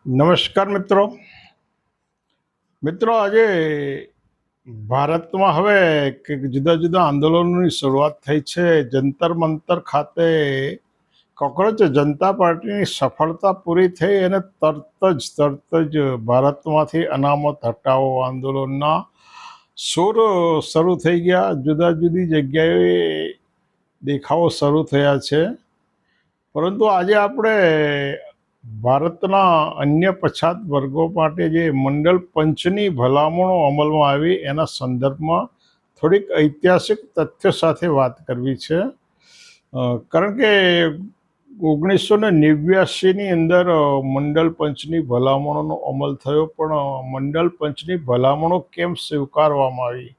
નમસ્કાર મિત્રો. આજે ભારતમાં હવે જુદા જુદા આંદોલનોની શરૂઆત થઈ છે. જંતર મંતર ખાતે કોકરોચ જનતા પાર્ટીની સફળતા પૂરી થઈ અને તરત જ ભારતમાંથી અનામત હટાવો આંદોલનના સૂર શરૂ થઈ ગયા. જુદા જુદી જગ્યાએ દેખાવો શરૂ થયા છે. પરંતુ આજે આપણે ભારતના અન્ય પછાત વર્ગો માટે જે મંડળ પંચની ભલામણો અમલમાં આવી એના સંદર્ભમાં થોડીક ઐતિહાસિક તથ્યો સાથે વાત કરવી છે. કારણ કે 1989ની અંદર મંડળ પંચની ભલામણોનો અમલ થયો, પણ મંડળ પંચની ભલામણો કેમ સ્વીકારવામાં આવી?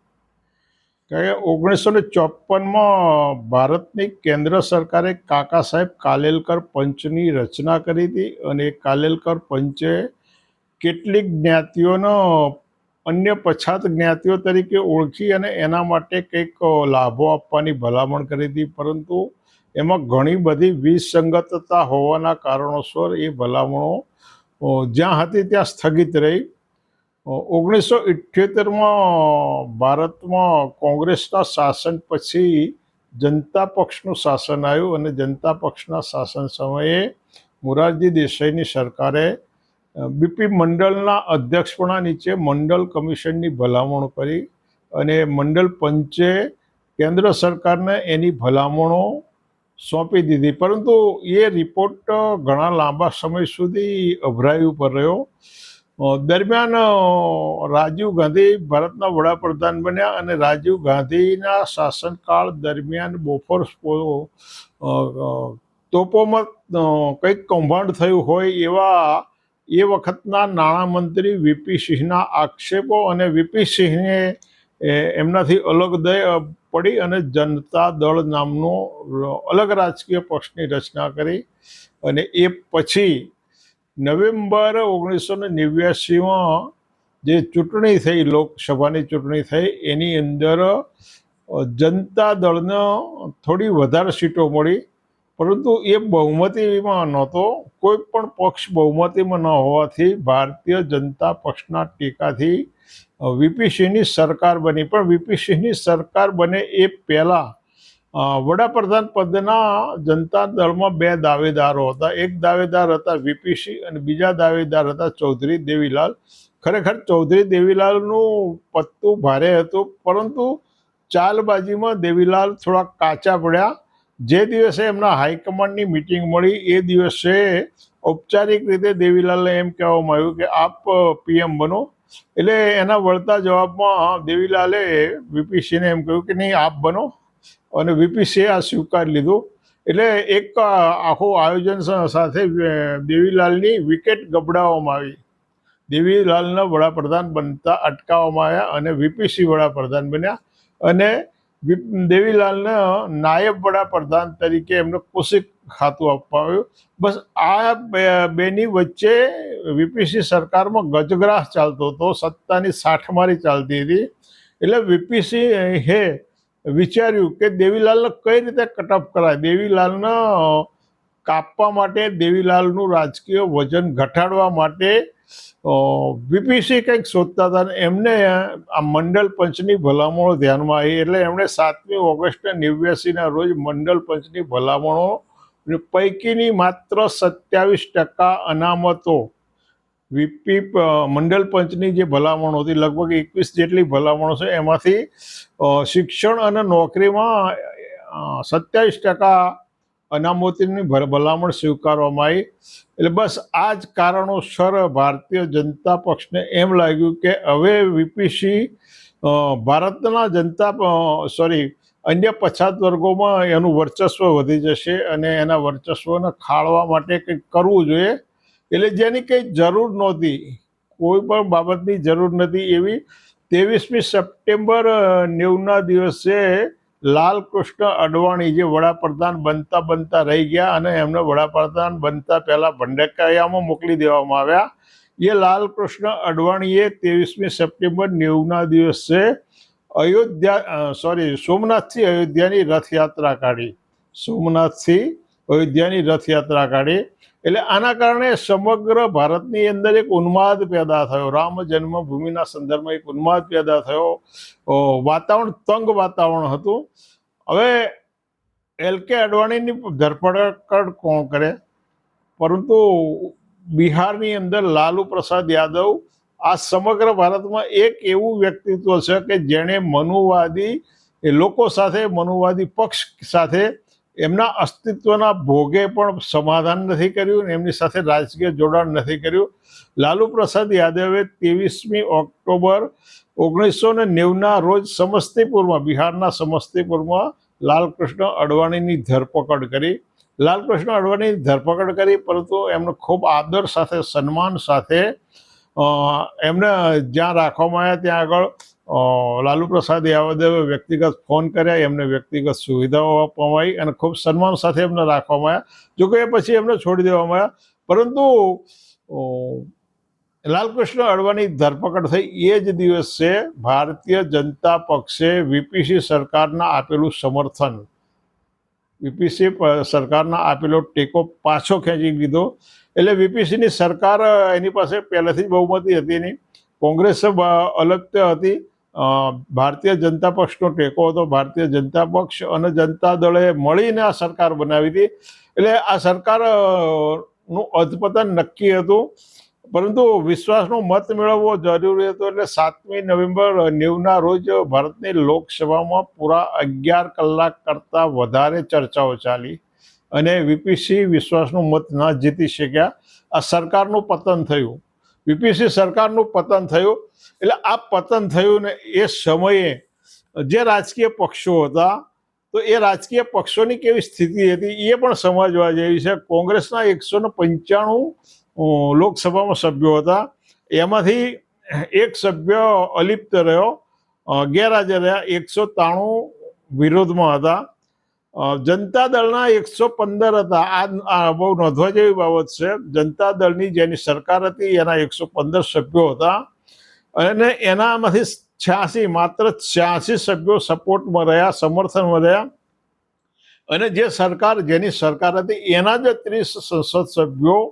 કારણ કે 1954માં ભારતની કેન્દ્ર સરકારે કાકા સાહેબ કાલેલકર પંચની રચના કરી હતી અને કાલેલકર પંચે કેટલીક જ્ઞાતિઓનો અન્ય પછાત જ્ઞાતિઓ તરીકે ઓળખી અને એના માટે કંઈક લાભો આપવાની ભલામણ કરી હતી, પરંતુ એમાં ઘણી બધી વિસંગતતા હોવાના કારણોસર એ ભલામણો જ્યાં હતી ત્યાં સ્થગિત રહી. 1978માં ભારતમાં કોંગ્રેસના શાસન પછી જનતા પક્ષનું શાસન આવ્યું અને જનતા પક્ષના શાસન સમયે મોરારજી દેસાઈની સરકારે બીપી મંડળના અધ્યક્ષપણા નીચે મંડળ કમિશનની ભલામણો કરી અને મંડળ પંચે કેન્દ્ર સરકારને એની ભલામણો સોંપી દીધી. પરંતુ એ રિપોર્ટ ઘણા લાંબા સમય સુધી અભરાઈ ઉપર રહ્યો. દરમિયાન રાજીવ ગાંધી ભારતના વડાપ્રધાન બન્યા અને રાજીવ ગાંધીના શાસનકાળ દરમિયાન બોફોર્સ તોપોમાં કંઈક કૌભાંડ થયું હોય એવા એ વખતના નાણામંત્રી વીપી સિંહના આક્ષેપો અને વીપી સિંહને એમનાથી અલગ પડી અને જનતા દળ નામનો અલગ રાજકીય પક્ષની રચના કરી. અને એ પછી નવેમ્બર 1989માં જે ચૂંટણી થઈ, લોકસભાની ચૂંટણી થઈ, એની અંદર જનતા દળને થોડી વધારે સીટો મળી, પરંતુ એ બહુમતીમાં નહોતો. કોઈ પણ પક્ષ બહુમતીમાં ન હોવાથી ભારતીય જનતા પક્ષના ટેકાથી વીપી સિંહની સરકાર બની. પણ વીપી સિંહની સરકાર બને એ પહેલાં વડાપ્રધાન પદના જનતા દળમાં બે દાવેદારો હતા. એક દાવેદાર હતા વીપી સિંહ અને બીજા દાવેદાર હતા ચૌધરી દેવીલાલ. ખરેખર ચૌધરી દેવીલાલનું પત્તું ભારે હતું, પરંતુ ચાલબાજીમાં દેવીલાલ થોડા કાચા પડ્યા. જે દિવસે એમના હાઈકમાન્ડની મિટિંગ મળી એ દિવસે ઔપચારિક રીતે દેવીલાલને એમ કહેવામાં આવ્યું કે આપ પીએમ બનો. એટલે એના વળતા જવાબમાં દેવીલાલે વીપી સિંહને એમ કહ્યું કે નહીં, આપ બનો, અને વીપી સિંહે આ સ્વીકારી લીધું. એટલે એક આખું આયોજન સાથે દેવીલાલની વિકેટ ગબડાવવામાં આવી. દેવીલાલના વડાપ્રધાન બનતા અટકાવવામાં આવ્યા અને વીપી સિંહ વડાપ્રધાન બન્યા અને દેવીલાલને નાયબ વડાપ્રધાન તરીકે એમને કુશી ખાતું આપવામાં આવ્યું. બસ આ બેની વચ્ચે વીપી સિંહ સરકારમાં ગજગ્રાહ ચાલતો હતો, સત્તાની સાઠમારી ચાલતી હતી. એટલે વીપી સિંહે વિચાર્યું કે દેવીલાલને કઈ રીતે કટઅપ કરાય. દેવીલાલને કાપવા માટે, દેવીલાલનું રાજકીય વજન ઘટાડવા માટે વીપી સિંહ કંઈક શોધતા હતા. એમને આ મંડળ પંચની ભલામણો ધ્યાનમાં આવી એટલે એમણે 7મી ઓગસ્ટ 1989ના રોજ મંડળ પંચની ભલામણો પૈકીની માત્ર 27% અનામતો વીપી મંડળ પંચની જે ભલામણો હતી, લગભગ 21 જેટલી ભલામણો છે, એમાંથી શિક્ષણ અને નોકરીમાં 27% અનામતોની ભલામણ સ્વીકારવામાં આવી. એટલે બસ આ જ કારણોસર ભારતીય જનતા પક્ષને એમ લાગ્યું કે હવે વીપી સિંહ ભારતના અન્ય પછાત વર્ગોમાં એનું વર્ચસ્વ વધી જશે અને એના વર્ચસ્વને ખાળવા માટે કંઈક કરવું જોઈએ. એટલે જેની કંઈ જરૂર નહોતી, કોઈ પણ બાબતની જરૂર નથી એવી 23મી સપ્ટેમ્બર 90ના દિવસે લાલકૃષ્ણ અડવાણી, જે વડાપ્રધાન બનતા રહી ગયા અને એમને વડાપ્રધાન બનતા પહેલાં ભંડકૈયામાં મોકલી દેવામાં આવ્યા, એ લાલકૃષ્ણ અડવાણીએ 23મી સપ્ટેમ્બર 90ના દિવસે સોમનાથથી અયોધ્યાની રથયાત્રા કાઢી. એટલે આના કારણે સમગ્ર ભારતની અંદર એક ઉન્માદ પેદા થયો. રામ જન્મભૂમિના સંદર્ભમાં એક ઉન્માદ પેદા થયો. વાતાવરણ તંગ વાતાવરણ હતું. હવે એલ.કે. અડવાણીની ધરપકડ કોણ કરે? પરંતુ બિહારની અંદર લાલુ પ્રસાદ યાદવ આ સમગ્ર ભારતમાં એક એવું વ્યક્તિત્વ છે કે જેણે મનુવાદી લોકો સાથે, મનુવાદી પક્ષ સાથે એમના અસ્તિત્વના ભોગે પણ સમાધાન નથી કર્યું, એમની સાથે રાજકીય જોડાણ નથી કર્યું. લાલુ પ્રસાદ યાદવે 23મી ઓક્ટોબર 1990ના રોજ સમસ્તીપુરમાં, બિહારના સમસ્તીપુરમાં લાલકૃષ્ણ અડવાણીની ધરપકડ કરી. લાલકૃષ્ણ અડવાણીની ધરપકડ કરી, પરંતુ એમને ખૂબ આદર સાથે, સન્માન સાથે એમને જ્યાં રાખવામાં આવ્યા ત્યાં આગળ લાલુ પ્રસાદ યાદવે વ્યક્તિગત ફોન કર્યા, એમને વ્યક્તિગત સુવિધાઓ આપવામાં આવી અને ખૂબ સન્માન સાથે એમને રાખવામાં આવ્યા. જોકે એ પછી એમને છોડી દેવામાં આવ્યા. પરંતુ લાલકૃષ્ણ અડવાણી ધરપકડ થઈ એ જ દિવસે ભારતીય જનતા પક્ષે વીપીસી સરકારના આપેલું સમર્થન, વીપીસી સરકારના આપેલો ટેકો પાછો ખેંચી લીધો. એટલે વીપીસીની સરકાર, એની પાસે પહેલેથી જ બહુમતી હતી નહીં. કોંગ્રેસ અલગ હતી, ભારતીય જનતા પક્ષનો ટેકો હતો. ભારતીય જનતા પક્ષ અને જનતા દળે મળીને આ સરકાર બનાવી હતી. એટલે આ સરકારનું અધપતન નક્કી હતું. પરંતુ વિશ્વાસનો મત મેળવવો જરૂરી હતો. એટલે 7મી નવેમ્બર 90ના રોજ ભારતની લોકસભામાં પૂરા 11 કલાક કરતાં વધારે ચર્ચાઓ ચાલી અને વીપીસી વિશ્વાસનો મત ના જીતી શક્યા. આ સરકારનું પતન થયું, વીપીસી સરકારનું પતન થયું. એટલે આ પતન થયું ને એ સમયે જે રાજકીય પક્ષો હતા, તો એ રાજકીય પક્ષોની કેવી સ્થિતિ હતી એ પણ સમજવા જેવી છે. કોંગ્રેસના 195 લોકસભામાં સભ્યો હતા. એમાંથી એક સભ્ય અલિપ્ત રહ્યો, ગેરહાજર રહ્યા. 193 વિરોધમાં હતા. જનતા દળના 115 હતા. આ બહુ નોંધવા જેવી બાબત છે. જનતા દળની જેની સરકાર હતી એના 115 સભ્યો હતા અને એનામાંથી 86, માત્ર 86 સભ્યો સપોર્ટમાં રહ્યા, સમર્થનમાં રહ્યા. અને જે સરકાર, જેની સરકાર હતી એના જ 30 સંસદ સભ્યો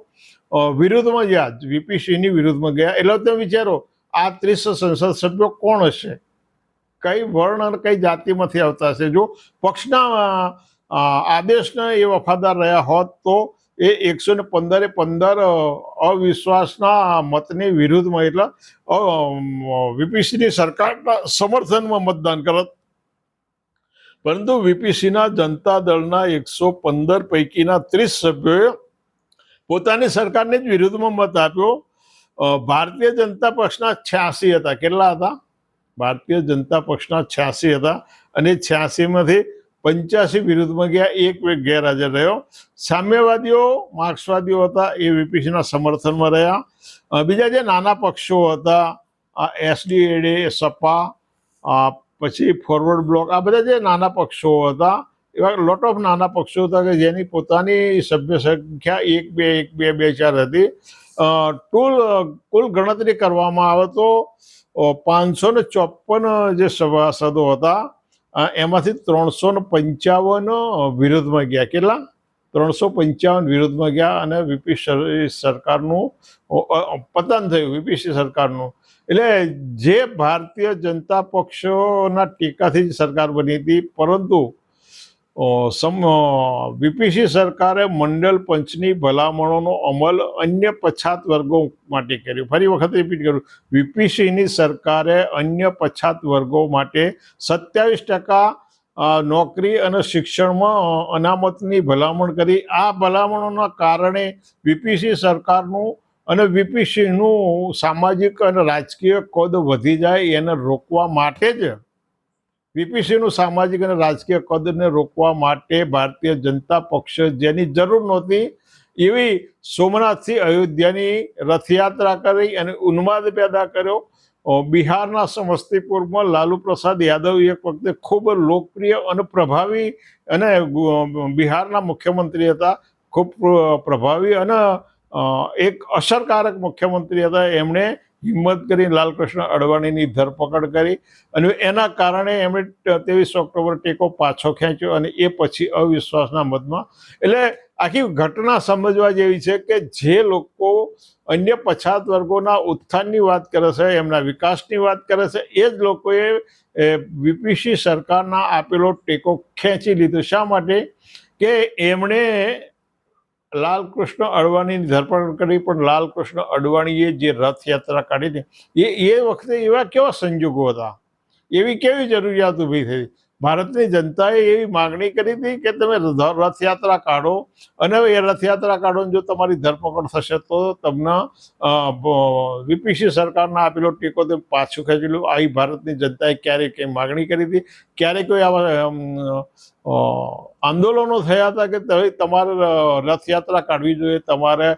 વિરુદ્ધમાં ગયા, વીપીસીની વિરુદ્ધમાં ગયા. એટલે તમે વિચારો, આ 30 સંસદ સભ્યો કોણ હશે? કઈ વર્ણ અને કઈ જાતિમાંથી આવતા હશે? જો પક્ષના આદેશને એ વફાદાર રહ્યા હોત તો એ 115 અવિશ્વાસના મતની વિરુદ્ધમાં, એટલે વીપીસીની સરકારના સમર્થનમાં મતદાન કરત. પરંતુ વીપીસીના જનતા દળના 115 પૈકીના 30 સભ્યોએ પોતાની સરકારની જ વિરુદ્ધમાં મત આપ્યો. ભારતીય જનતા પક્ષના 86 હતા. કેટલા હતા? ભારતીય જનતા પક્ષના 86 હતા અને 86માંથી 85 વિરુદ્ધમાં ગયા, એક ગેરહાજર રહ્યો. સામ્યવાદીઓ, માર્ક્સવાદીઓ હતા એ વીપીસીના સમર્થનમાં રહ્યા. બીજા જે નાના પક્ષો હતા, એસડીએડી, સપા, પછી ફોરવર્ડ બ્લોક, આ બધા જે નાના પક્ષો હતા, એવા લોટ ઓફ નાના પક્ષો હતા કે જેની પોતાની સભ્ય સંખ્યા 1, 2, 4 હતી. કુલ ગણતરી કરવામાં આવે તો 554 જે સભાસદો હતા, એમાંથી 355 વિરોધમાં ગયા. કેટલા? 355 વિરોધમાં ગયા અને વીપીસી સરકારનું પતન થયું, વીપીસી સરકારનું. એટલે જે ભારતીય જનતા પક્ષના ટેકાથી જ સરકાર બની હતી, પરંતુ વીપીસી સરકારે મંડળ પંચની ભલામણોનો અમલ અન્ય પછાત વર્ગો માટે કર્યો. ફરી વખત રિપીટ કરું, વીપીસીની સરકારે અન્ય પછાત વર્ગો માટે 27% નોકરી અને શિક્ષણમાં અનામતની ભલામણ કરી. આ ભલામણોના કારણે વીપીસી સરકારનું અને વીપીસીનું સામાજિક અને રાજકીય કદ વધી જાય એને રોકવા માટે જ, વીપીસીનું સામાજિક અને રાજકીય કદને રોકવા માટે ભારતીય જનતા પક્ષ, જેની જરૂર નહોતી એવી સોમનાથથી અયોધ્યાની રથયાત્રા કરી અને ઉન્માદ પેદા કર્યો. બિહારના સમસ્તીપુરમાં લાલુ પ્રસાદ યાદવ એક વખતે ખૂબ લોકપ્રિય અને પ્રભાવી અને બિહારના મુખ્યમંત્રી હતા. ખૂબ પ્રભાવી અને એક અસરકારક મુખ્યમંત્રી હતા. એમણે હિંમત કરી લાલકૃષ્ણ અડવાણીની ધરપકડ કરી અને એના કારણે એમણે 23 ઓક્ટોબર ટેકો પાછો ખેંચ્યો અને એ પછી અવિશ્વાસના મતમાં. એટલે આખી ઘટના સમજવા જેવી છે કે જે લોકો અન્ય પછાત વર્ગોના ઉત્થાનની વાત કરે છે, એમના વિકાસની વાત કરે છે, એ જ લોકોએ વીપીસિંહ સરકારના આપેલો ટેકો ખેંચી લીધો. શા માટે? કે એમણે લાલકૃષ્ણ અડવાણીની ધરપકડ કરી, પણ લાલકૃષ્ણ અડવાણીએ જે રથયાત્રા કાઢી હતી એ વખતે એવા કેવા સંજોગો હતા, એવી કેવી જરૂરિયાત ઊભી થઈ? ભારતની જનતાએ એવી માગણી કરી હતી કે તમે રથયાત્રા કાઢો અને એ રથયાત્રા કાઢો, જો તમારી ધરપકડ થશે તો તમને વીપીસિંહ સરકારના આપેલો ટેકો તમે પાછું ખેંચી લો. આવી ભારતની જનતાએ ક્યારેય કંઈ માગણી કરી હતી? ક્યારેય કોઈ આવા આંદોલનો થયા હતા કે તમારે રથયાત્રા કાઢવી જોઈએ, તમારે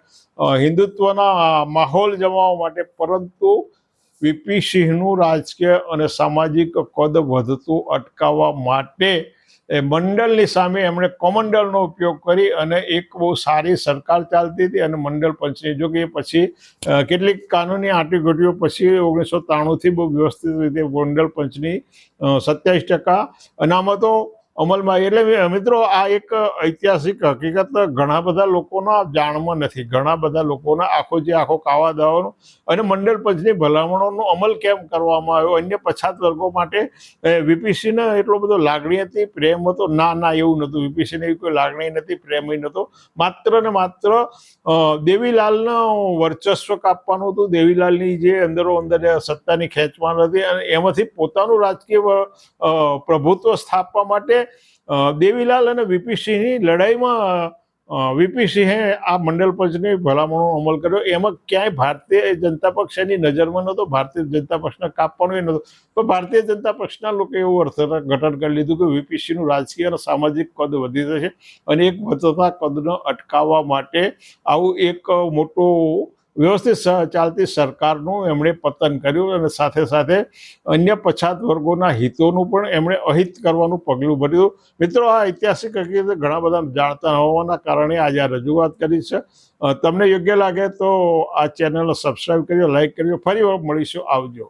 હિન્દુત્વના માહોલ જમાવવા માટે? પરંતુ વીપીસિંહનું રાજકીય અને સામાજિક કદ વધતું અટકાવવા માટે મંડળની સામે એમણે કોમંડળનો ઉપયોગ કરી અને એક બહુ સારી સરકાર ચાલતી હતી અને મંડળ પંચની, જો કે પછી કેટલીક કાનૂની આંટીઘૂંટીઓ પછી 1993થી બહુ વ્યવસ્થિત રીતે મંડળ પંચની 27% અનામતો અમલમાં. એટલે મિત્રો, આ એક ઐતિહાસિક હકીકત ઘણા બધા લોકોના જાણમાં નથી. ઘણા બધા લોકોના આખો કાવા દાવાનો અને મંડળ પંચની ભલામણોનો અમલ કેમ કરવામાં આવ્યો? અન્ય પછાત વર્ગો માટે વીપીસિંહને એટલો બધો લાગણી હતી, પ્રેમ હતો? ના, એવું નહોતું. વીપીસિંહને એવી કોઈ લાગણી નથી, પ્રેમ નહોતો. માત્ર ને માત્ર દેવીલાલનો વર્ચસ્વ કાપવાનું હતું, દેવીલાલની જે અંદરો અંદર સત્તાની ખેંચવાન હતી અને એમાંથી પોતાનું રાજકીય પ્રભુત્વ સ્થાપવા માટે દેવીલાલ અને વીપીસિંહની લડાઈમાં વીપીસિંહે આ મંડળ પંચની ભલામણોનો અમલ કર્યો. એમાં ક્યાંય ભારતીય જનતા પક્ષ એની નજરમાં નહોતો. ભારતીય જનતા પક્ષને કાપવાનો નહોતો, પણ ભારતીય જનતા પક્ષના લોકો એવું અર્થઘટન કરી લીધું કે વીપીસિંહનું રાજકીય અને સામાજિક કદ વધી જશે અને એક વધતા કદને અટકાવવા માટે આવું એક મોટું વ્યવસ્થિત ચાલતી સરકારનું એમણે પતન કર્યું અને સાથે સાથે અન્ય પછાત વર્ગોના હિતોનું પણ એમણે અહિત કરવાનું પગલું ભર્યું. મિત્રો, આ ઐતિહાસિક હકીકત ઘણા બધા જાણતા હોવાના કારણે આજે આ રજૂઆત કરી છે. તમને યોગ્ય લાગે તો આ ચેનલને સબસ્ક્રાઈબ કરજો, લાઈક કરજો. ફરી મળીશું. આવજો.